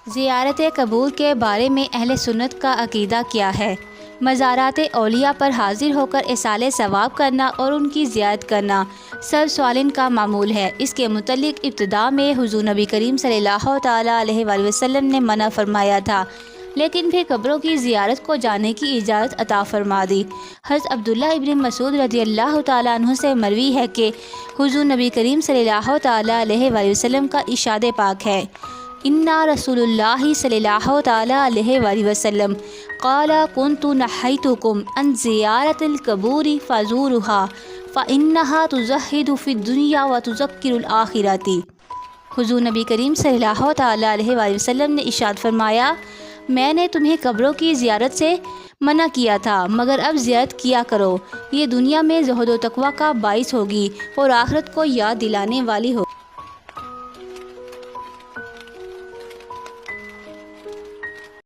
زیارت قبور کے بارے میں اہل سنت کا عقیدہ کیا ہے؟ مزارات اولیاء پر حاضر ہو کر ایصال ثواب کرنا اور ان کی زیارت کرنا سب سوالین کا معمول ہے۔ اس کے متعلق ابتدا میں حضور نبی کریم صلی اللہ تعالیٰ علیہ وآلہ وسلم نے منع فرمایا تھا، لیکن پھر قبروں کی زیارت کو جانے کی اجازت عطا فرما دی۔ حضرت عبداللہ ابن مسعود رضی اللہ تعالیٰ عنہ سے مروی ہے کہ حضور نبی کریم صلی اللہ تعالیٰ علیہ وآلہ وسلم کا ارشاد پاک ہے، اِنَّا رسول اللہ صلی اللہ تعالیٰ علیہ وآلہ وسلم قال كنت نہیتکم عن زیارت القبور فزورها فإنها تزہد فی الدنیا وتذکر الآخرۃ۔ حضور نبی کریم صلی اللہ تعالیٰ علیہ وآلہ وسلم نے ارشاد فرمایا، میں نے تمہیں قبروں کی زیارت سے منع کیا تھا، مگر اب زیارت کیا کرو، یہ دنیا میں زہد و تقویٰ کا باعث ہوگی اور آخرت کو یاد دلانے والی ہوگی۔